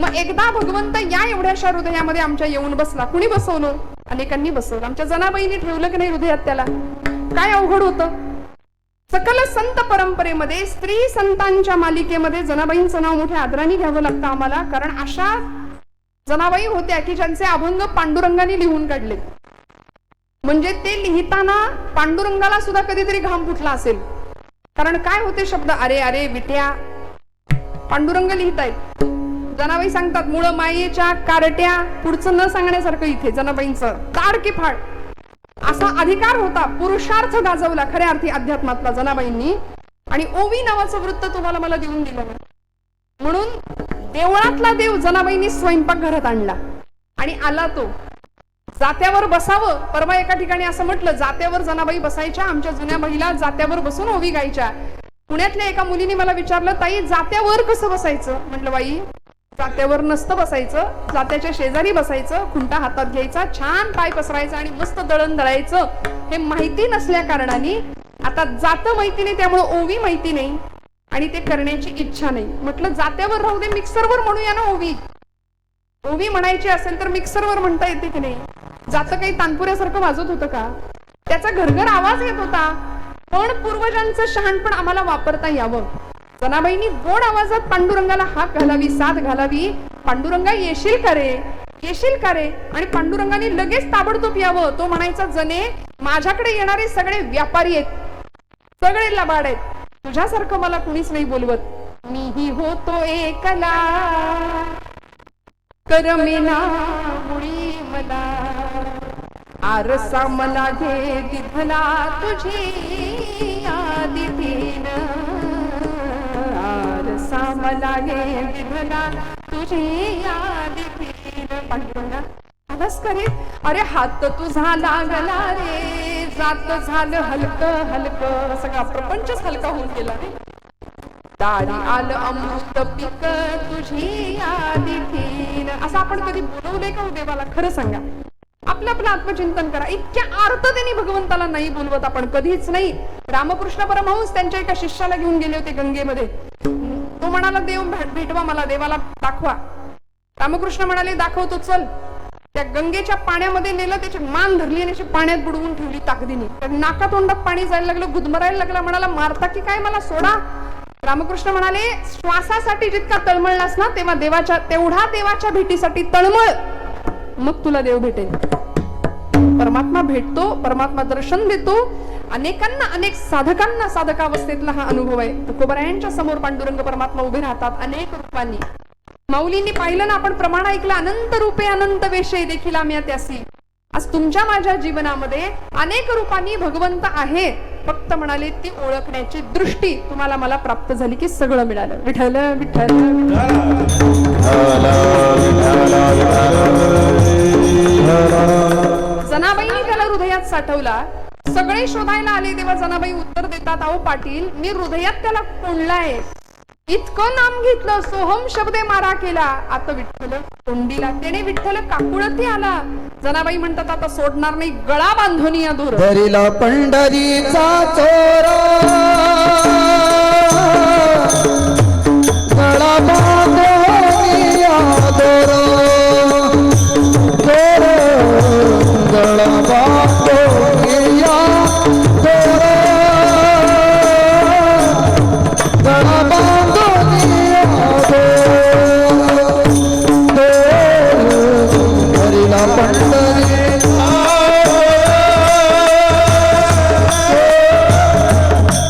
मग एकदा भगवंत या एवढ्याशा हृदयामध्ये आमच्या येऊन बसला. कुणी बसवलं? अनेकांनी बसवलं. आमच्या जनाबाईंनी ठेवलं की नाही हृदयात त्याला? काय अवघड होतं? सकल संत परंपरेमध्ये स्त्री संतांच्या मालिकेमध्ये जनाबाईंचं नाव मोठ्या आदराने घ्यावं लागतं आम्हाला, कारण अशा जनाबाई होत्या की ज्यांचे अभंग पांडुरंगाने लिहून काढले. म्हणजे ते लिहिताना पांडुरंगाला सुद्धा कधीतरी घाम फुटला असेल. कारण काय होते शब्द? अरे अरे विट्या. पांडुरंग लिहितायत. जनाबाई सांगतात मुळ मायेच्या कारट्या. पुढचं न सांगण्यासारखं इथे जनाबाईंचं ताड की फाड असा अधिकार होता. पुरुषार्थ गाजवला खऱ्या अर्थी अध्यात्मातला जनाबाईंनी. आणि ओवी नावाचं वृत्त तुम्हाला मला देऊन दिलं. म्हणून देवळातला देव जनाबाईंनी स्वयंपाक घरात आणला. आणि आला तो जात्यावर बसावं. परवा एका ठिकाणी असं म्हटलं, जात्यावर जनाबाई बसायच्या. आमच्या जुन्या महिला जात्यावर बसून ओवी गायच्या. पुण्यातल्या एका मुलीने मला विचारलं, ताई जात्यावर कसं बसायचं? म्हटलं बाई जात्यावर नसतं बसायचं. जात्याच्या शेजारी बसायचं, खुंटा हातात घ्यायचा, छान पाय पसरायचा आणि मस्त दळण दळायचं. हे माहिती नसल्या कारणाने आता जातं माहिती नाही, त्यामुळे ओवी माहिती नाही आणि ते करण्याची इच्छा नाही. म्हटलं जात्यावर राहू दे, मिक्सरवर म्हणूया ना ओवी. ओवी म्हणायची असेल तर मिक्सरवर म्हणता येते की नाही? जातं काही तानपुऱ्यासारखं वाजत होतं का? त्याचा घरघर आवाज येत होता. पण पूर्वजांचं शहाणपण आम्हाला वापरता यावं. जनाबाईंनी गोड आवाजात पांडुरंगाला हाक घालावी, साथ घालावी. पांडुरंगा येशील का रे, येशील का रे? आणि पांडुरंगाने लगेच ताबडतोब यावं. तो म्हणायचा, जने माझ्याकडे येणारे सगळे व्यापारी आहेत, सगळे लबाड आहेत, तुझ्यासारखं मला कुणीच नाही बोलवत. मीही होतो एकला, करमेना मुळी मला. आरसा मला घे दिधला तुझी आदितीन. आरसा मला घे दिधला तुझी आदितीन. पांडुरंगा आवाज करे, अरे हात तुझा लागला रे, जात झालं हलकं हलकं. सगळा प्रपंचच हलका होऊन गेला रे. दारी आलं अमृत पीक तुझी आदितीन. असं आपण कधी बोलवलंय का देवाला? खरं सांगा. आपलं आपलं आत्मचिंतन करा. इतक्या आर्ततेने भगवंताला नाही बोलवत आपण, कधीच नाही. रामकृष्ण परमहंस त्यांच्या एका शिष्याला घेऊन गेले होते गंगेमध्ये. तो म्हणाला, देव भेटवा मला, देवाला दाखवा. रामकृष्ण म्हणाले, दाखवतो चल. त्या गंगेच्या पाण्यामध्ये नेलं, त्याची मान धरली आणि पाण्यात बुडवून ठेवली ताकदीने. नाका तोंडात पाणी जायला लागलं, गुदमरायला लागला. म्हणाला, मारता की काय मला, सोडा. रामकृष्ण म्हणाले, श्वासासाठी जितका तळमळलास ना, तेवढा देवाच्या भेटीसाठी तळमळ, मग तुला देव भेटेल. परमात्मा भेटतो, परमात्मा दर्शन देतो. अनेकांना, अनेक साधकांना साधकावस्थेतला हा अनुभव आहे. तुकोबरायांच्या समोर पांडुरंग परमात्मा उभे राहतात अनेक रूपांनी. माऊलींनी पाहिलं ना, आपण प्रमाण ऐकलं, अनंत रूपे अनंत वेशे देखील आम्ही त्यासी. आज तुमच्या माझ्या जीवनामध्ये अनेक रूपांनी भगवंत आहे. फक्त म्हणाले ती ओळखण्याची दृष्टी तुम्हाला मला प्राप्त झाली की सगळं मिळालं. विठ्ठल विठ्ठल. जनाबाईंनी त्याला हृदयात साठवला. सगळे शोधायला आले तेव्हा जनाबाई उत्तर देतात, अहो पाटील, मी हृदयात त्याला कोंडलाय. इतकं नाम घेतलं, सोहम शब्दे मारा केला. आता विठ्ठल तोंडीला, त्याने विठ्ठल काकुळती आला. जनाबाई म्हणतात, आता सोडणार नाही, गळा बांधून या दूर. धरिला पंढरीचा चोरा, गळा बांधून या दूर. गळा बांधून या दूर. गळा बांधून या दूर. धरिला पंढरी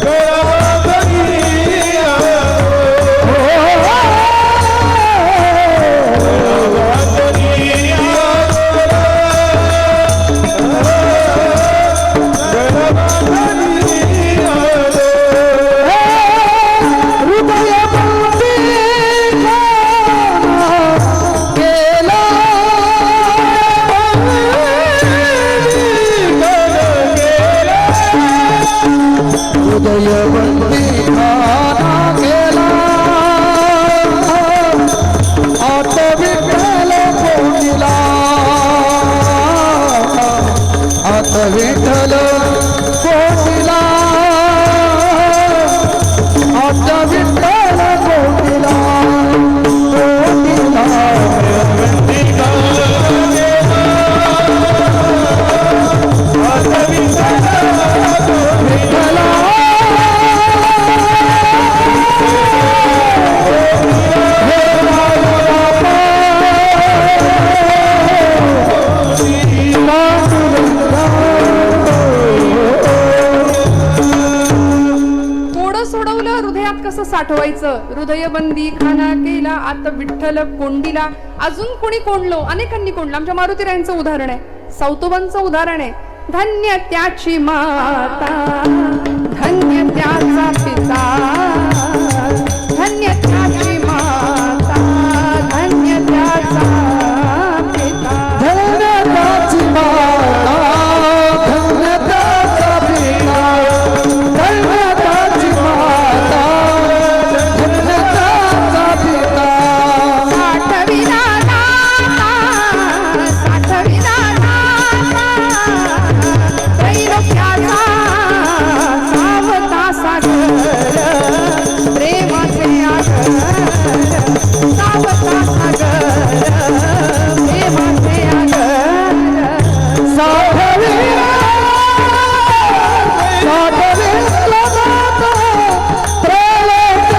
गळा साठवायचं. हृदयबंदी खाना केला आत विठ्ठल कोंडीला. अजून कोणी कोंडलो, अनेकांनी कोंडलं. आमच्या मारुतीरायांचं उदाहरण आहे, सावतोबांचं उदाहरण आहे. धन्य त्याची माता, धन्य त्याचा पिता, धन्य त्याची माता, धन्य त्याचा पिता. धन्यताची माता, धन्यताचा पिता, धन्यताची माता, धन्यताचा पिता. साठविला नाता, साठविला नाता, त्रैलोक्याचा सावता सागर, प्रेमाचे आगर, सावता सागर, प्रेमाचे आगर. साठविला, साठविला नाता, त्रैलोक्य,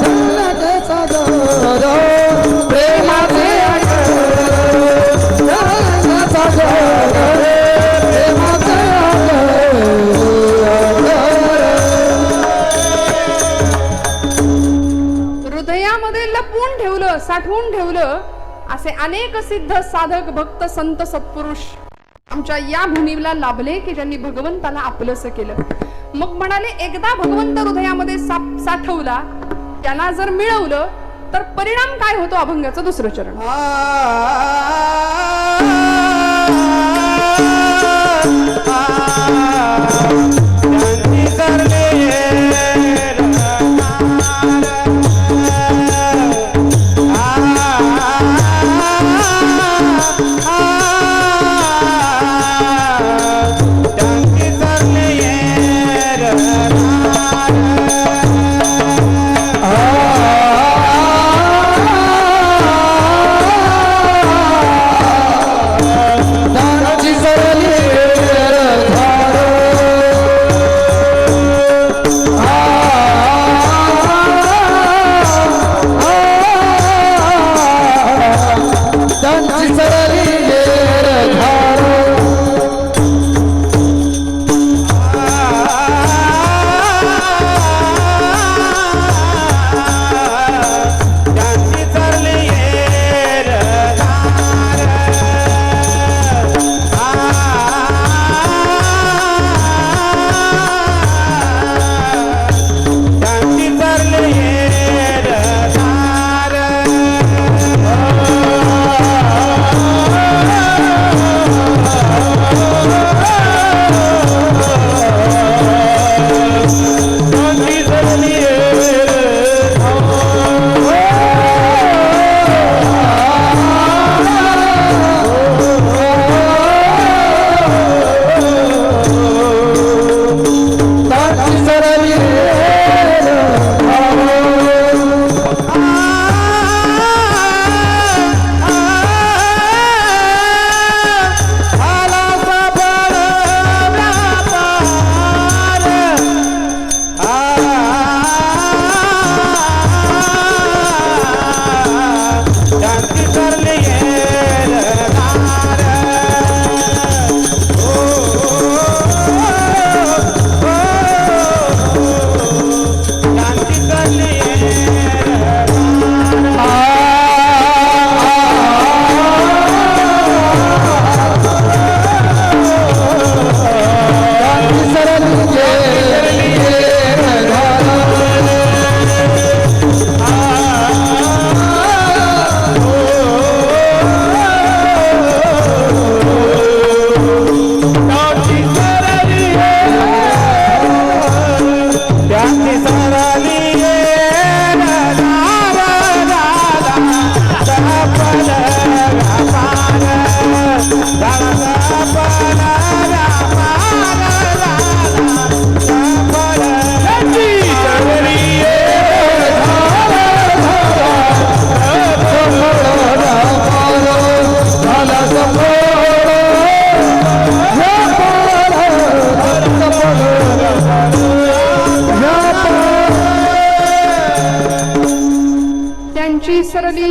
धन्यतेचा सागर, प्रेमाचे आगर, धन्यतेचा सागर, प्रेमाचे हृदयामध्ये लपवून ठेवलं, साठवून ठेवलं असे अनेक सिद्ध साधक भक्त संत सत्पुरुष आमच्या या भूमीला लाभले की ज्यांनी भगवंताला आपलंसं केलं. मग म्हणाले, एकदा भगवंत हृदयामध्ये साठवला, त्याला जर मिळवलं तर परिणाम काय होतो? अभंगाचं दुसरं चरण.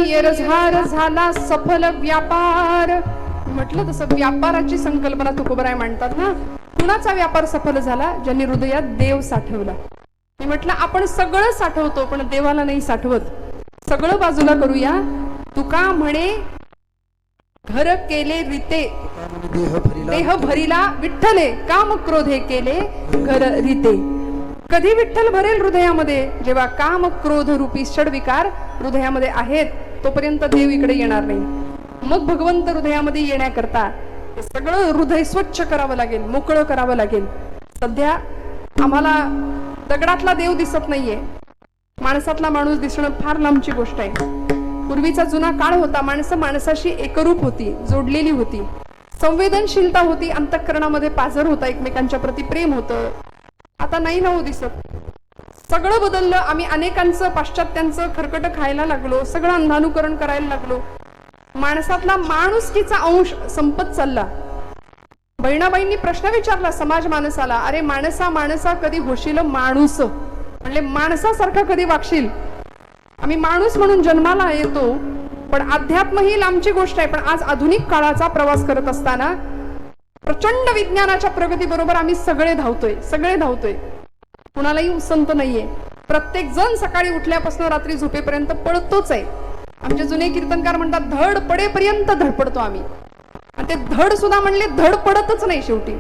येरझार झाला सफल व्यापार. म्हटलं तसं व्यापाराची संकल्पना तुकोबराय म्हणतात ना. कुणाचा व्यापार सफल झाला? ज्यांनी हृदयात देव साठवला. मी म्हटलं आपण सगळं साठवतो पण देवाला नाही साठवत। सगळं बाजूला करूया। तुका म्हणे घर केले रीते देह भरिला विठ्ठले, काम क्रोधे केले घर रीते। कधी विठ्ठल भरेल हृदयामध्ये? जेव्हा काम क्रोध रूपी षडविकार हृदयामध्ये आहेत तोपर्यंत देव इकडे येणार नाही। मग भगवंत हृदयामध्ये येण्याकरता हे सगळं हृदय स्वच्छ करावं लागेल, मोकळं करावं लागेल। सध्या आम्हाला दगडातला देव दिसत नाहीये, माणसातला माणूस दिसणं फार लांबची गोष्ट आहे। पूर्वीचा जुना काळ होता, माणसं माणसाशी एकरूप होती, जोडलेली होती, संवेदनशीलता होती, अंतःकरणामध्ये पाझर होता, एकमेकांच्या प्रती प्रेम होतं। आता नाही ना हो दिसत। सगळं बदललं। आम्ही अनेकांचं पाश्चात्यांचं खरकट खायला लागलो, सगळं अंधानुकरण करायला लागलो। माणसातला माणुसकीचा अंश संपत चालला। बहिणाबाईंनी प्रश्न विचारला समाज माणसाला, अरे माणसा माणसा कधी होशील माणूस? म्हणजे माणसासारखा कधी वागशील? आम्ही माणूस म्हणून जन्माला येतो, पण अध्यात्म ही लांबची गोष्ट आहे। पण आज आधुनिक काळाचा प्रवास करत असताना प्रचंड विज्ञानाच्या प्रगती बरोबर आम्ही सगळे धावतोय। कुणालाही उसंत नाहीये। प्रत्येक जण सकाळी उठल्यापासून रात्री झोपेपर्यंत पळतोच आहे। आमचे जुने कीर्तनकार म्हणतात, धड पडेपर्यंत धडपडतो आम्ही। आणि ते धड सुद्धा म्हणले धड पडतच नाही। शेवटी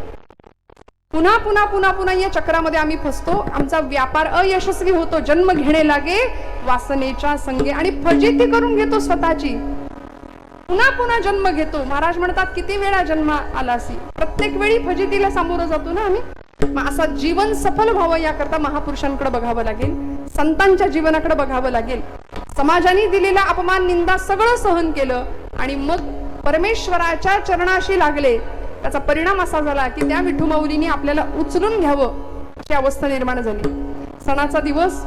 पुन्हा पुन्हा पुन्हा पुन्हा या चक्रामध्ये आम्ही फसतो। आमचा व्यापार अयशस्वी होतो। जन्म घेणे लागे वासनेच्या संगे आणि फजिती करून घेतो स्वतःची। पुन्हा पुन्हा जन्म घेतो। महाराज म्हणतात, किती वेळा जन्म आलासी? प्रत्येक वेळी फजितीला सामोरं जातो ना आम्ही। मग असा जीवन सफल व्हावं याकरता महापुरुषांकडे बघावं लागेल, संतांच्या जीवनाकडे बघावं लागेल। समाजाने दिलेला अपमान निंदा सगळं सहन केलं आणि मग परमेश्वराच्या चरणाशी लागले। त्याचा परिणाम असा झाला की त्या विठू माऊलीने आपल्याला उचलून घ्यावं अशी अवस्था निर्माण झाली। सणाचा दिवस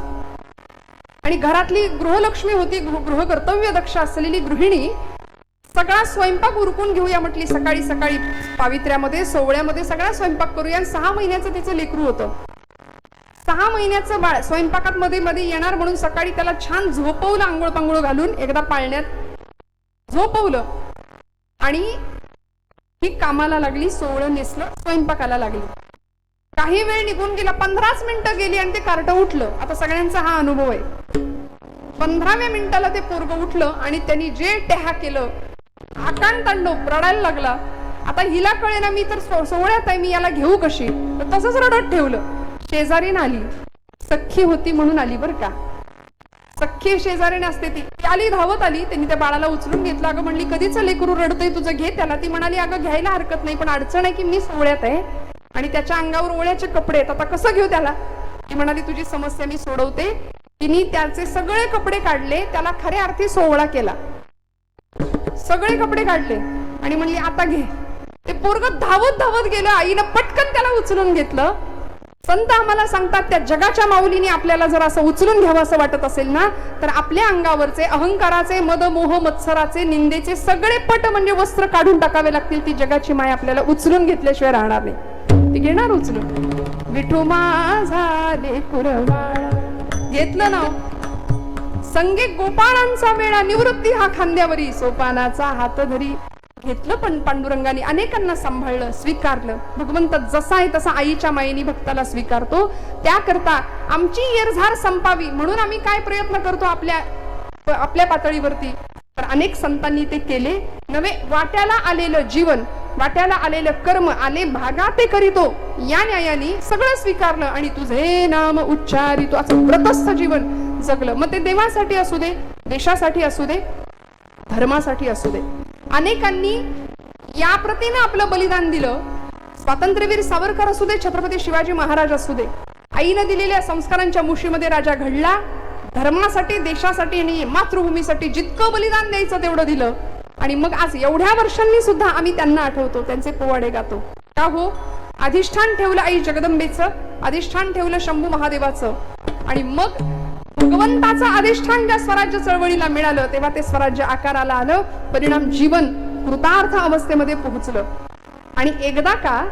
आणि घरातली गृहलक्ष्मी होती, गृहकर्तव्य दक्ष असलेली गृहिणी सगळा स्वयंपाक उरकून घेऊया म्हटली। सकाळी सकाळी पावित्र्यामध्ये सोहळ्यामध्ये सगळा स्वयंपाक करूया। 6 महिन्याचं तिचं लेकरू होतं। 6 महिन्याचं बाळ स्वयंपाकात मध्ये मध्ये येणार म्हणून सकाळी त्याला छान झोपवलं, आंघोळ पांघोळ घालून एकदा पाळण्यात झोपवलं आणि ही कामाला लागली, सोहळं नेसलं, स्वयंपाकाला लागली। काही वेळ निघून गेला, 15 मिनिटं गेली आणि ते कार्ट उठलं। आता सगळ्यांचा हा अनुभव आहे। 15व्या मिनिटाला ते पोरग उठलं आणि त्यांनी जे टेहा केलं, आकांड तांडव, रडायला लागला। आता हिला कळेना मी तर सोहळ्यात आहे, मी याला घेऊ कशी? तर तसंच रडत ठेवलं। शेजारीन आली, सख्खी होती म्हणून आली बर का, सख्खी शेजारीने असते ती आली, धावत आली। त्यांनी त्या बाळाला उचलून घेतलं। अगं म्हणली, कधीच लेकरू रडतंय तुझं, घे त्याला। ती म्हणाली, अगं घ्यायला हरकत नाही, पण अडचण आहे की मी सोहळ्यात आहे आणि त्याच्या अंगावर ओळ्याचे कपडे आहेत, आता कसं घेऊ त्याला? ती म्हणाली, तुझी समस्या मी सोडवते। तिने त्याचे सगळे कपडे काढले, त्याला खऱ्या अर्थी सोहळा केला, सगळे कपडे काढले आणि म्हणली, आता घे। ते पोरग धावत धावत गेलं, आईनं पटकन त्याला उचलून घेतलं। संत आम्हाला सांगतात, त्या जगाच्या माऊलीने आपल्याला जर असं उचलून घ्यावं असं वाटत असेल ना, तर आपल्या अंगावरचे अहंकाराचे, मद मोह मत्सराचे, निंदेचे सगळे पट म्हणजे वस्त्र काढून टाकावे लागतील। ती जगाची माय आपल्याला उचलून घेतल्याशिवाय राहणार नाही, ती घेणार उचलून। विठू माझा लेकुरवाळा घेतलं ना, संगे गोपाळांचा वेळा, निवृत्ती हा खांद्यावरी, सोपानाचा हात धरी घेतलं। पण पांडुरंगाने अनेकांना सांभाळलं, स्वीकारलं। भगवंत जसा आहे तसा आईच्या मायेने भक्ताला स्वीकारतो। त्याकरता आमची येरझार संपावी म्हणून आम्ही काय प्रयत्न करतो आपल्या पातळीवरती, तर अनेक संतांनी ते केले। नवे वाट्याला आलेलं जीवन, वाट्याला आलेलं कर्म आले भागा ते करीतो, या न्यायाने सगळं स्वीकारलं आणि तुझे नाम उच्चारितो असं व्रतस्थ जीवन जगलं। मग ते देवासाठी असू दे, देशासाठी असू दे, धर्मासाठी असू दे, अनेकांनी या प्रतीनं आपलं बलिदान दिलं। स्वातंत्र्यवीर सावरकर असू दे, छत्रपती शिवाजी महाराज असू दे, आईनं दिलेल्या संस्कारांच्या मुशीमध्ये राजा घडला। धर्मासाठी, देशासाठी आणि मातृभूमीसाठी जितकं बलिदान द्यायचं तेवढं दिलं। आणि मग आज एवढ्या वर्षांनी सुद्धा आम्ही त्यांना आठवतो, त्यांचे पोवाडे गातो। का हो? अधिष्ठान ठेवलं आई जगदंबेचं, अधिष्ठान ठेवलं शंभू महादेवाचं आणि मग भगवंताचं अधिष्ठान ज्या स्वराज्य चळवळीला मिळालं तेव्हा ते स्वराज्य आकाराला आलं। परिणाम जीवन कृतार्थ अवस्थेमध्ये पोहोचलं। आणि एकदा का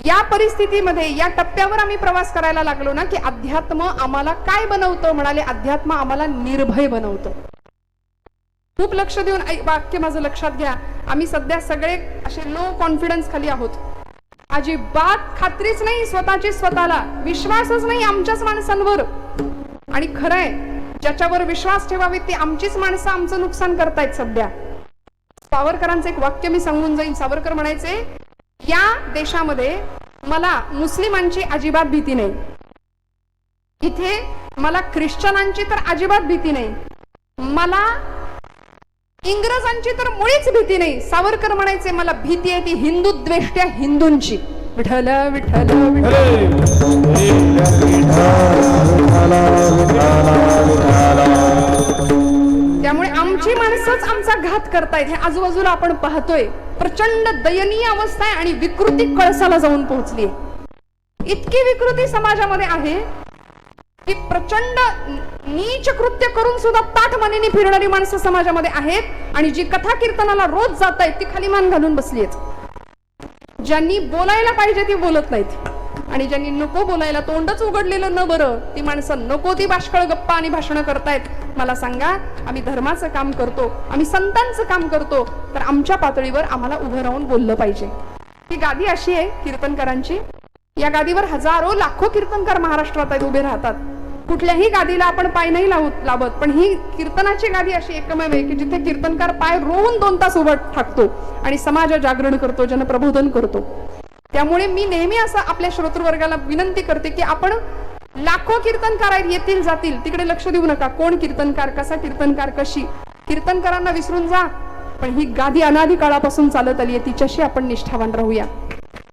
या परिस्थितीमध्ये, या टप्प्यावर आम्ही प्रवास करायला लागलो ना, की अध्यात्म आम्हाला काय बनवतं? म्हणाले, अध्यात्म आम्हाला निर्भय बनवतं। खूप लक्ष देऊन वाक्य माझं लक्षात घ्या। आम्ही सध्या सगळे असे लो कॉन्फिडन्स खाली आहोत। अजिबात खात्रीच नाही स्वतःची स्वतःला, विश्वासच नाही आमच्याच माणसांवर. आणि खरंय, ज्याच्यावर विश्वास ठेवावे ती आमचीच माणसं आमचं नुकसान करतायत सध्या. सावरकरांचं एक वाक्य मी सांगून जाईन. सावरकर म्हणायचे, या देशामध्ये मला मुस्लिमांची अजिबात भीती नाही, इथे मला ख्रिश्चनांची तर अजिबात भीती नाही, मला इंग्रजांची तर मुळीच भीती नाही. सावरकर म्हणायचे, मला भीती आहे ती हिंदू द्वेष्ट्या हिंदूंची. विठ्ठल विठ्ठल त्यामुळे आमची माणसंच आमचा घात करतायत. हे आजूबाजूला आपण पाहतोय. प्रचंड दयनीय अवस्था आहे आणि विकृती कळसाला जाऊन पोहोचली. इतकी विकृती समाजामध्ये आहे की प्रचंड नीच कृत्य करून सुद्धा ताठ मनेने फिरणारी माणसं समाजामध्ये आहेत. आणि जी कथा कीर्तनाला रोज जात आहेत ती खाली मान घालून बसली आहेत. ज्यांनी बोलायला पाहिजे ती बोलत नाहीत आणि ज्यांनी नको बोलायला, तोंडच उघडलेलं न बरं, ती माणसं नको ती बाष्कळ गप्पा आणि भाषणं करतायत. मला सांगा, आम्ही धर्माचं काम करतो, आम्ही संतांचं काम करतो, तर आमच्या पातळीवर आम्हाला उभं राहून बोललं पाहिजे. ही गादी अशी आहे कीर्तनकारांची. या गादीवर हजारो लाखो कीर्तनकार महाराष्ट्रात आहेत, उभे राहतात. कुठल्याही गादीला आपण पाय नाही लावत, पण ही कीर्तनाची गादी अशी एकमेव आहे की जिथे कीर्तनकार पाय रोवून 2 तास उभं ठाकतो आणि समाज जागरण करतो, जनप्रबोधन करतो. त्यामुळे मी नेहमी असं आपल्या श्रोतृवर्गाला विनंती करते की आपण, लाखो कीर्तनकार आहेत, येतील जातील, तिकडे लक्ष देऊ नका. कोण कीर्तनकार, कसा कीर्तनकार, कशी. कीर्तनकारांना विसरून जा, पण ही गादी अनादी काळापासून चालत आली आहे, तिच्याशी आपण निष्ठावान राहूया.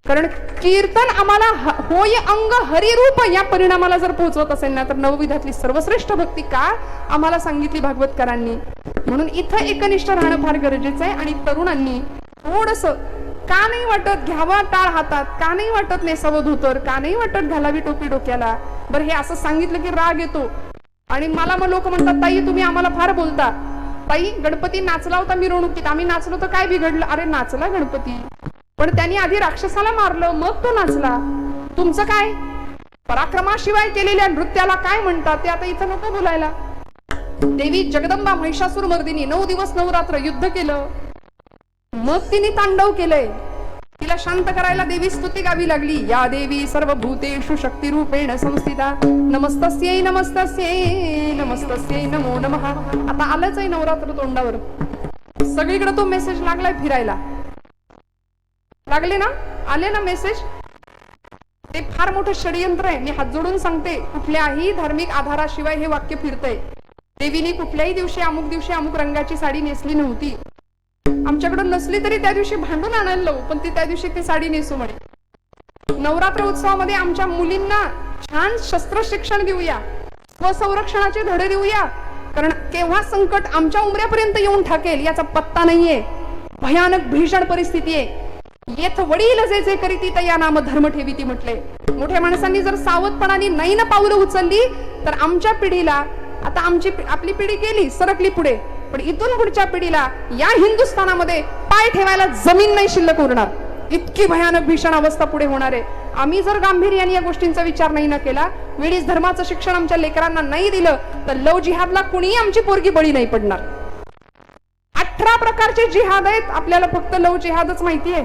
कारण कीर्तन आम्हाला होय अंग हरिरूप या परिणामाला जर पोहोचवत असेल ना, तर नवविधातली सर्वश्रेष्ठ भक्ती का आम्हाला सांगितली भागवतकरांनी. म्हणून इथं एकनिष्ठ राहणं फार गरजेचं आहे. आणि तरुणांनी थोडस, का नाही वाटत घ्यावा टाळ हातात, का नाही वाटत नेसावं धोतर, का नाही वाटत घालावी टोपी डोक्याला. बरं, हे असं सांगितलं की राग येतो. आणि मला मग लोक म्हणतात, ताई तुम्ही आम्हाला फार बोलता. ताई, गणपती नाचला होता मिरवणुकीत, आम्ही नाचलो तर काय बिघडलं? अरे नाचला गणपती, पण त्यांनी आधी राक्षसाला मारलं, मग तो नाचला. तुमचं काय? पराक्रमाशिवाय केलेल्या नृत्याला काय म्हणतात ते आता इथं नको बोलायला. देवी जगदंबा महिषासूर मर्दिनी 9 दिवस 9 रात्र युद्ध केलं, मग तिने तांडव केलंय. तिला शांत करायला देवी स्तुती गावी लागली. या देवी सर्वभूतेषु शक्तिरूपेण संस्थिता, नमस्तस्यै नमस्तस्यै नमस्तस्यै नमो नमः. आता आलंच आहे नवरात्र तोंडावर, सगळीकडे तो मेसेज लागलाय फिरायला. लागले ना, आले ना मेसेज. ते फार मोठं षडयंत्र आहे. मी हात जोडून सांगते, कुठल्याही धार्मिक आधाराशिवाय हे वाक्य फिरतंय. देवीने कुठल्याही दिवशी अमुक रंगाची साडी नेसली नव्हती. आमच्याकडे नसली तरी त्या दिवशी भांडून आणायला लावू, पण ती त्या दिवशी ती साडी नेसू म्हणे. नवरात्र उत्सवामध्ये आमच्या मुलींना छान शस्त्र शिक्षण देऊया, स्वसंरक्षणाचे धडे देऊया. कारण केव्हा संकट आमच्या उमऱ्यापर्यंत येऊन ठाकेल याचा पत्ता नाहीये. भयानक भीषण परिस्थिती आहे. येथ वडील जे जे करीती तया नाम धर्म ठेवीती म्हटले. मोठ्या माणसांनी जर सावधपणाने नाही ना पावलं उचलली तर आमच्या पिढीला, आता आपली पिढी गेली, सरकली पुढे, पण इथून पुढच्या पिढीला या हिंदुस्थानामध्ये पाय ठेवायला जमीन नाही शिल्लक उरणार. इतकी भयानक भीषण अवस्था पुढे होणार आहे. आम्ही जर गांभीर्याने या गोष्टींचा विचार नाही ना केला, वेळीच धर्माचं शिक्षण आमच्या लेकरांना नाही दिलं, तर लव जिहादला कुणीही आमची पोरगी बळी नाही पडणार. 18 प्रकारचे जिहाद आहेत, आपल्याला फक्त लव जिहादच माहिती आहे.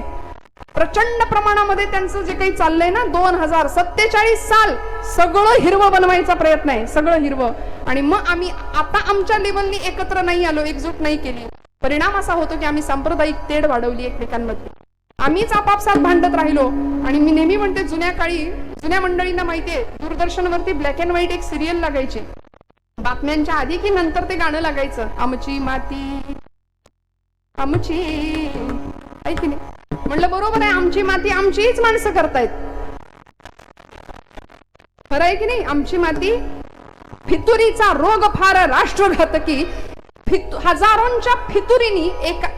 प्रचंड प्रमाणामध्ये त्यांचं जे काही चाललंय ना, 2047 साल सगळं हिरवं बनवायचा प्रयत्न आहे, सगळं हिरवं. आणि मग आम्ही आता आमच्या लेवलनी एकत्र नाही आलो, एकजूट नाही केली. परिणाम असा होतो की आम्ही सांप्रदायिक तेढ वाढवली एकमेकांमध्ये. आम्हीच आपापसात भांडत राहिलो. आणि मी नेहमी म्हणते, जुन्या मंडळींना माहितीये, दूरदर्शनवरती ब्लॅक अँड व्हाईट एक सिरियल लागायची. बातम्यांच्या आधी की नंतर ते गाणं लागायचं, आमची माती आमची, ऐकी नाही. म्हणलं बरोबर आहे, आमची माती आमचीच माणसं करतायत. खरं आहे की नाही? आमची माती. फितुरीचा रोग फार राष्ट्रघातकी, हजारोंच्या फितुरीनी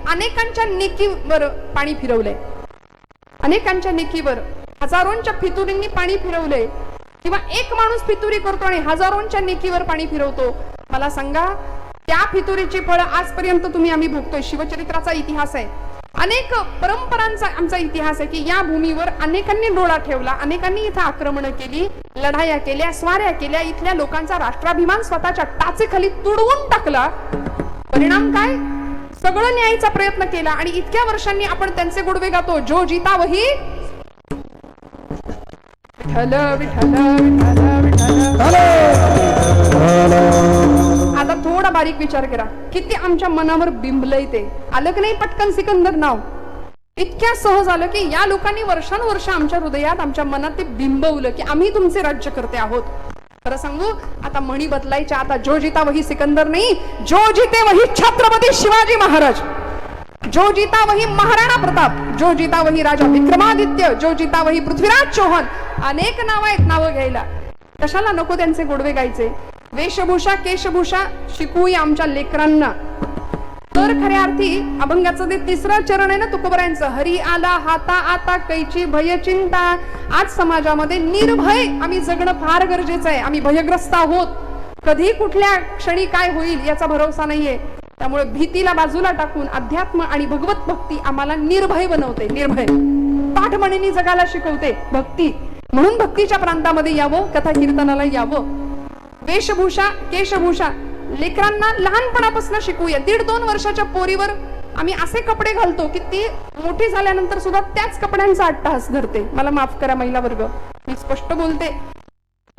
अनेकांच्या नेकीवर पाणी फिरवलंय. अनेकांच्या नेकीवर हजारोंच्या फितुरींनी पाणी फिरवलंय. किंवा एक माणूस फितुरी करतो आणि हजारोंच्या नेकीवर पाणी फिरवतो. मला सांगा, त्या फितुरीची फळं आजपर्यंत आम्ही भोगतोय. शिवचरित्राचा इतिहास आहे, अनेक परंपरांचा आमचा इतिहास आहे की या भूमीवर अनेकांनी डोळा ठेवला, अनेकांनी इथं आक्रमण केली, लढाया केल्या, स्वाऱ्या केल्या, इथल्या लोकांचा राष्ट्राभिमान स्वतःच्या टाचेखाली तुडवून टाकला. परिणाम काय? सगळं न्यायचा प्रयत्न केला. आणि इतक्या वर्षांनी आपण त्यांचे गुडवे गातो, जो जीता वही विठ्ठल विठ्ठल विठ्ठल विठ्ठल. आता थोडा बारीक विचार करा, किती आमच्या मनावर बिंबलंय ते. आलं की नाही पटकन सिकंदर नाव? इतक्या सहज आलं की या लोकांनी वर्षानुवर्ष आमच्या हृदयात, आमच्या मनात ते बिंबवलं की आम्ही तुमचे राज्यकर्ते आहोत. खरं सांगू, आता म्हणी बदलायच्या. आता जो जीता वही सिकंदर नाही, जो जीते वही छत्रपती शिवाजी महाराज, जो जीता वही महाराणा प्रताप, जो जीता वही राजा विक्रमादित्य, जो जीता वही पृथ्वीराज चौहान. अनेक नाव आहेत नावं घ्यायला. कशाला नको त्यांचे गोडवे गायचे. वेशभूषा केशभूषा शिकवूया आमच्या लेकरांना. तर खऱ्या अर्थी अभंगाचं ते तिसरं चरण आहे ना तुकोबरायांचं, हरी आला हाता आता कैची भय चिंता. आज समाजामध्ये निर्भय आम्ही जगणं फार गरजेचं आहे. आम्ही भयग्रस्त आहोत. कधी कुठल्या क्षणी काय होईल याचा भरोसा नाहीये. त्यामुळे भीतीला बाजूला टाकून अध्यात्म आणि भगवत भक्ती आम्हाला निर्भय बनवते. निर्भय पाठमणींनी जगाला शिकवते भक्ती. म्हणून भक्तीच्या प्रांतामध्ये यावं, कथा कीर्तनाला यावं. वेशभूषा केशभूषा लेकरांना लहानपणापासून शिकवूया. 1.5-2 वर्षाच्या पोरीवर आम्ही असे कपडे घालतो की ती मोठी झाल्यानंतर सुद्धा त्याच कपड्यांचा अट्टहास धरते. मला माफ करा महिला वर्ग, मी स्पष्ट बोलते.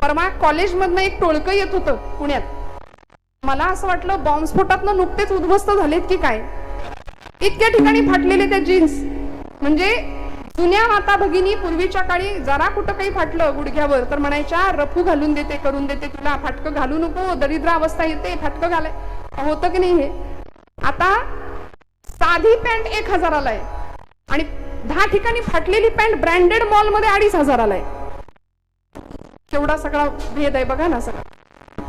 परवा कॉलेजमधनं एक टोळकं येत होतं पुण्यात. मला असं वाटलं बॉम्बस्फोटातनं नुकतेच उद्ध्वस्त झालेत की काय. इतक्या ठिकाणी फाटलेले त्या जीन्स. म्हणजे जुन्या माता भगिनी पूर्वीच्या काळी जरा कुठं काही फाटलं गुडघ्यावर तर म्हणायच्या रफू घालून देते, करून देते तुला, फाटकं घालू नको, दरिद्र अवस्था येते, फाटकं घालाय. होतं की नाही हे? आता साधी पॅन्ट 1,000 आहे आणि 10 ठिकाणी फाटलेली पॅन्ट ब्रँडेड मॉल मध्ये 2,500 आहे. केवढा सगळा भेद आहे बघा ना. सगळा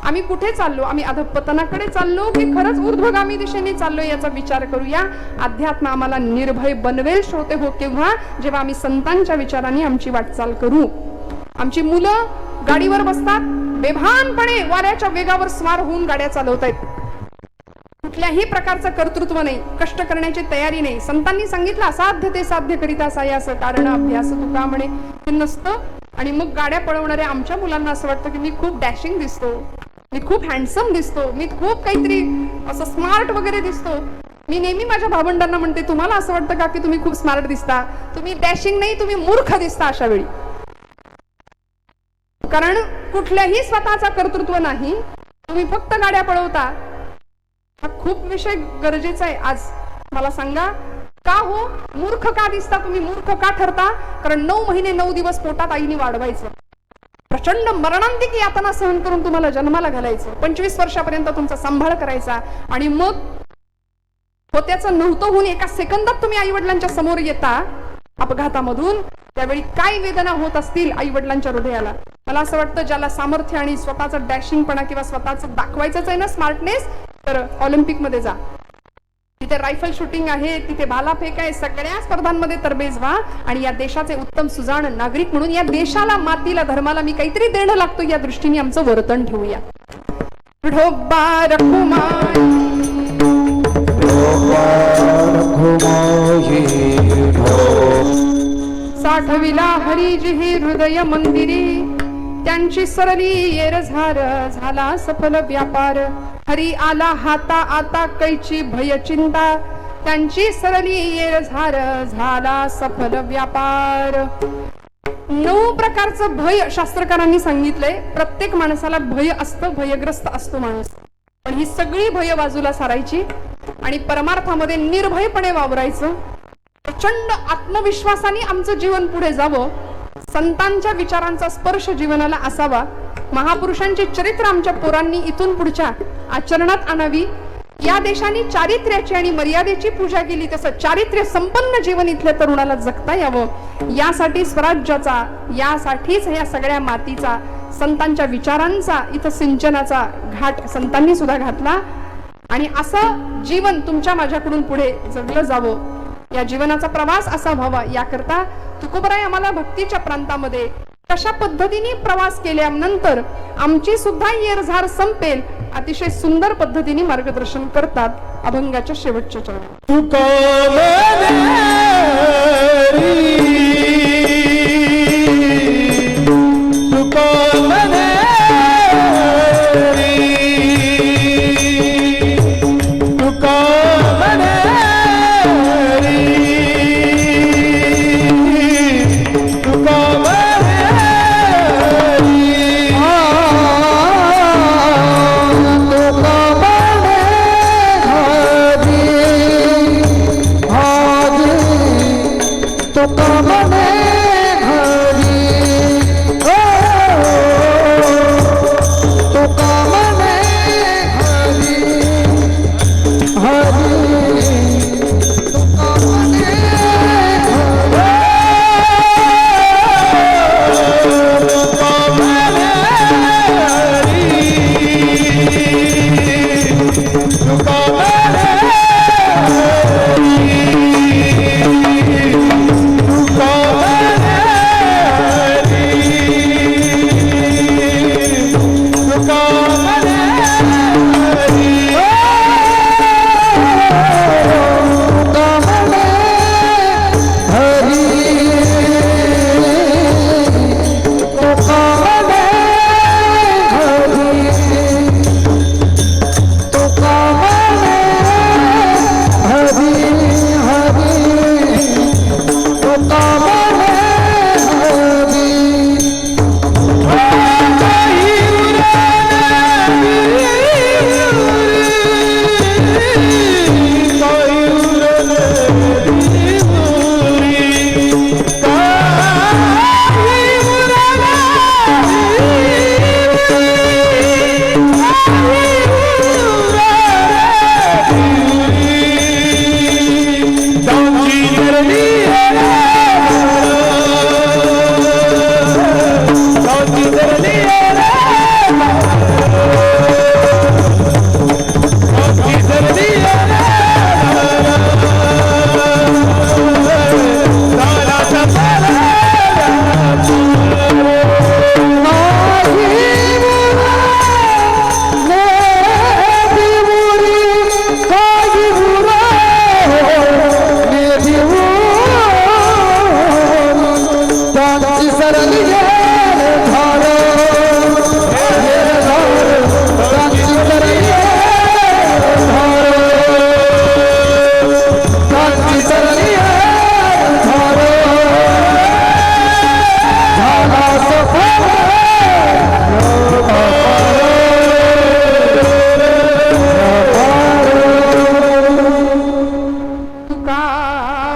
आम्ही कुठे चाललो? आम्ही अधपतनाकडे चाललो की खरंच ऊर्ध्वगामी दिशेने चाललो याचा विचार करूया. अध्यात्म आम्हाला निर्भय बनवेल श्रोते हो केव्हा, जेव्हा आम्ही संतांच्या विचारांनी आमची वाटचाल करू. आमची मुलं गाडीवर बसतात, बेभानपणे वाऱ्याच्या वेगावर स्वार होऊन गाड्या चालवतायत. कुठल्याही प्रकारचं कर्तृत्व नाही, कष्ट करण्याची तयारी नाही. संतांनी सांगितलं असाध्य ते साध्य करिता सायास कारण अभ्यास तुका म्हणे. ते नसतं. आणि मग गाड्या पळवणाऱ्या आमच्या मुलांना असं वाटतं की मी खूप डॅशिंग दिसतो, मी खूप हँडसम दिसतो, मी खूप काहीतरी असं स्मार्ट वगैरे दिसतो. मी नेहमी माझ्या भावंडांना म्हणते, तुम्हाला असं वाटतं का की तुम्ही खूप स्मार्ट दिसता? तुम्ही डॅशिंग नाही, तुम्ही मूर्ख दिसता अशा वेळी. कारण कुठल्याही स्वतःचा कर्तृत्व नाही, तुम्ही फक्त गाड्या पळवता. हा खूप विषय गरजेचा आहे आज. मला सांगा का हो मूर्ख का दिसता तुम्ही? मूर्ख का ठरता? कारण 9 महिने 9 दिवस पोटात आईने वाढवायचं, प्रचंड मरणांतिक यातना सहन करून तुम्हाला जन्माला घालायचं, 25 वर्षापर्यंत तुमचा सांभाळ करायचा आणि मग होत्याचं नव्हतं होऊन एका सेकंदात तुम्ही आई वडिलांच्या समोर येता अपघातामधून. त्यावेळी काय वेदना होत असतील आई वडिलांच्या हृदयाला. मला असं वाटतं ज्याला सामर्थ्य आणि स्वतःचं डॅशिंगपणा किंवा स्वतःचं दाखवायचंच आहे ना स्मार्टनेस, तर ऑलिम्पिक मध्ये जा. तिथे रायफल शूटिंग आहे, तिथे भालाफेक आहे, सगळ्या स्पर्धांमध्ये तरबेज व्हा आणि या देशाचे उत्तम सुजाण नागरिक म्हणून या देशाला, मातीला, धर्माला मी काहीतरी देणं लागतो या दृष्टीने आमचं वर्तन ठेवूया. विठोबा रखुमाई साठविला हरिजी हृदय मंदिरी, त्यांची सरली येर झार झाला सफल व्यापार. हरी आला हाता आता कैची भय चिंता, त्यांची सरली येर झार झाला सफल व्यापार. 9 प्रकारचं भय शास्त्रकारांनी सांगितलंय. प्रत्येक माणसाला भय असतं, भयग्रस्त असतो माणूस. पण ही सगळी भय बाजूला सारायची आणि परमार्थामध्ये निर्भयपणे वावरायचं. प्रचंड आत्मविश्वासाने आमचं जीवन पुढे जावं. संतांच्या विचारांचा स्पर्श जीवनाला असावा. महापुरुषांचे चरित्र आमच्या पोरांनी इथून पुढच्या आचरणात आणावी. या देशाने चारित्र्याची आणि मर्यादेची पूजा केली, तसं चारित्र्य संपन्न जीवन इथल्या तरुणाला जगता यावं. यासाठी स्वराज्याचा, यासाठीच या सगळ्या मातीचा, संतांच्या विचारांचा इथं सिंचनाचा घाट संतांनी सुद्धा घातला. आणि असं जीवन तुमच्या माझ्याकडून पुढे जगलं जावं. या जीवनाचा प्रवास असा व्हावा याकरता तुकोबराय आम्हाला भक्तीच्या प्रांतामध्ये कशा पद्धतीने प्रवास केल्यानंतर आमची सुद्धा येरझार संपेल अतिशय सुंदर पद्धतीने मार्गदर्शन करतात. अभंगाच्या शेवटच्या चरणात तुका म्हणे हरी हो तुका म्हणे हरी हरी तुका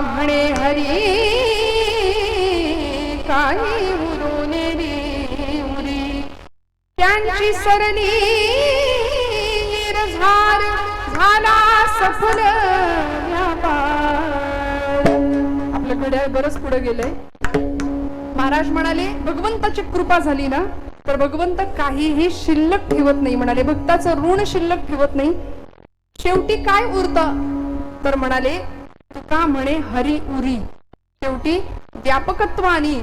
म्हणे त्यांची सरली झार झाला सफल व्यापार. आपलं घड्याळ बरंच पुढे गेलंय. महाराज म्हणाले भगवंताची कृपा झाली ना तर भगवंत काहीही शिल्लक ठेवत नाही. म्हणाले भक्ताचं ऋण शिल्लक ठेवत नाही. शेवटी काय उरतं तर म्हणाले तुका म्हणे हरी उरी. शेवटी व्यापकत्वानी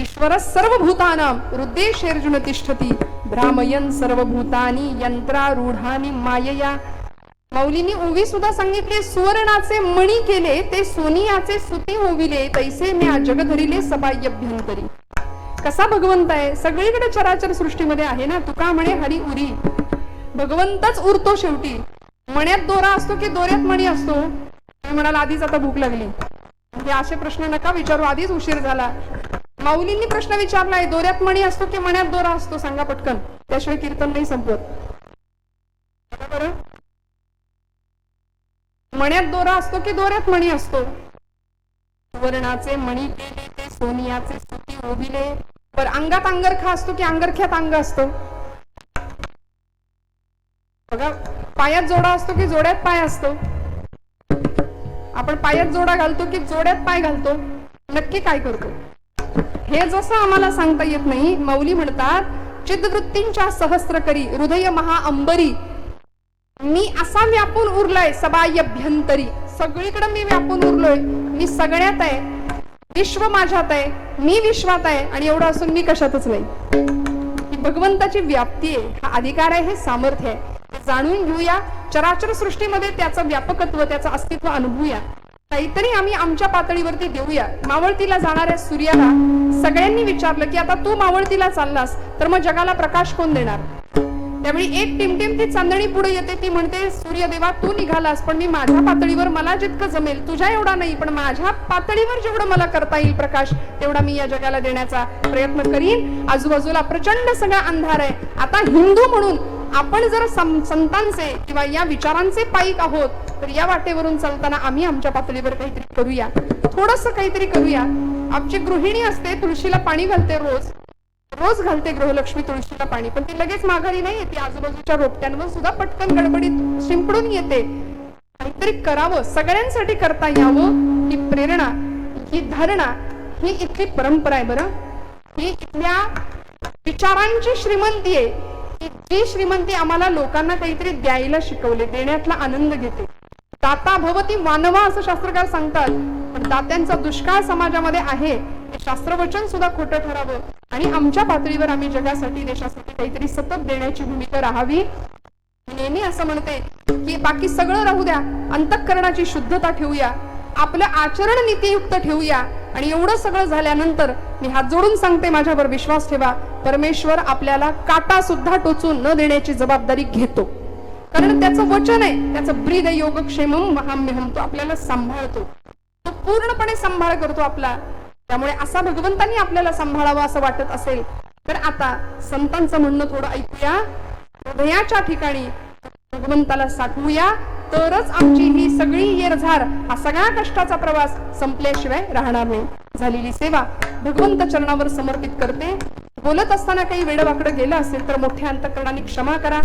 ईश्वर सर्वभूतानां हृदयेषु तिष्ठति भ्रामयन् सर्वभूतानि यंत्रारूढानि मायया. मौलींनी ओवी सुद्धा सांगितले सुवर्णाचे मणी केले ते सोनियाचे सुती होविले तैसे म्या जग धरिले सबाह्यभ्यंतरी. कसा भगवंत आहे सगळीकडे चराचर सृष्टीमध्ये आहे ना. तुका म्हणे हरी उरी. भगवंतच उरतो शेवटी. मण्यात दोरा असतो की दोऱ्यात मणी असतो. म्हणाला आधीच आता भूक लागली. म्हणजे असे प्रश्न नका विचारू आधीच उशीर झाला. माऊलींनी प्रश्न विचारलाय दोऱ्यात मणी असतो की मण्यात दोरा असतो सांगा पटकन. त्याशिवाय कीर्तन नाही संपत. बरोबर मण्यात दोरा असतो की दोऱ्यात मणी असतो. सुवर्णाचे मणी केले ते सोनियाचे सुती ओभिले. पर अंगात अंगरखा असतो की अंगरख्यात अंग असतो. बघा पायात जोडा असतो की जोड्यात पाय असतो. आपण पायात जोडा घालतो की जोड्यात पाय घालतो. नक्की काय करतो हे जसं आम्हाला सांगता येत नाही. मौली म्हणतात चिदवृत्तींच्या सहस्त्र करी हृदय महाअंबरी. मी असा व्यापून उरलाय सबाह्यभ्यंतरी. सगळीकडे मी व्यापून उरलोय. मी सगळ्यात आहे. विश्व माझ्यात आहे. मी विश्वात आहे. आणि एवढं असून मी कशातच नाही. ही भगवंताची व्याप्ती आहे. हा अधिकार आहे. हे सामर्थ्य आहे. जाणून घेऊया. चराचर सृष्टीमध्ये त्याचं व्यापकत्व त्याचं अस्तित्व अनुभवूया. काहीतरी आम्ही आमच्या पातळीवरती देऊया. मावळतीला जाणाऱ्या सूर्याला सगळ्यांनी विचारलं की आता तू मावळतीला चाललास तर मग जगाला प्रकाश कोण देणार. त्यावेळी एक टिमटिम ती चांदणी पुढे येते. ती म्हणते सूर्यदेवा तू निघालास पण मी माझ्या पातळीवर मला जितकं जमेल तुझ्या एवढा नाही पण माझ्या पातळीवर जेवढं मला करता येईल प्रकाश तेवढा मी या जगाला देण्याचा प्रयत्न करीन. आजूबाजूला प्रचंड सगळा अंधार आहे. आता हिंदू म्हणून आपण जर संतांचे किंवा या विचारांचे पाईक आहोत तर या वाटेवरून चालताना आम्ही आमच्या पातळीवर काहीतरी करूया. थोडस काहीतरी करूया. आमची गृहिणी असते, तुळशीला पाणी घालते रोज घालते गृहलक्ष्मी तुळशीला पाणी, पण ती लगेच माघारी नाही येते. आजूबाजूच्या रोपट्यांवर सुद्धा पटकन गडबडीत शिंपडून येते. काहीतरी करावं, सगळ्यांसाठी करता यावं, ही प्रेरणा, ही धारणा, ही इथली परंपरा आहे. बरं, ही इथल्या विचारांची श्रीमंती आहे. जी श्रीमंती आम्हाला लोकांना काहीतरी द्यायला शिकवले, देण्यातला आनंद घेते. दाता भवती मानवा असं शास्त्रकार सांगतात, पण दात्यांचा दुष्काळ समाजामध्ये आहे हे शास्त्रवचन सुद्धा खोटं ठरावं आणि आमच्या पातळीवर आम्ही जगासाठी, देशासाठी काहीतरी सतत देण्याची भूमिका राहावी. नेहमी असं म्हणते की बाकी सगळं राहू द्या, अंतःकरणाची शुद्धता ठेवूया, आपलं आचरण नीतियुक्त ठेवूया. आणि एवढं सगळं झाल्यानंतर मी हात जोडून सांगते, माझ्यावर विश्वास ठेवा, परमेश्वर आपल्याला काटा सुद्धा टोचून न देण्याची जबाबदारी घेतो. कारण त्याचं वचन आहे, त्याचं ब्रीद योगक्षेमम महाम्यहम, तो आपल्याला सांभाळतो, तो पूर्णपणे सांभाळ करतो आपला. त्यामुळे असा भगवंतांनी आपल्याला सांभाळावा असं वाटत असेल तर आता संतांचं म्हणणं थोडं ऐकूया. हृदयाच्या ठिकाणी भगवंताला साठवूया, तरच आमची ही सगळी येरझार, हा सगळा कष्टाचा प्रवास संपल्याशिवाय राहणार नाही. झालेली सेवा भगवंत चरणावर समर्पित करते. बोलत असताना काही वेडवाकडं गेलं असेल तर मोठ्या अंतःकरणाने क्षमा करा.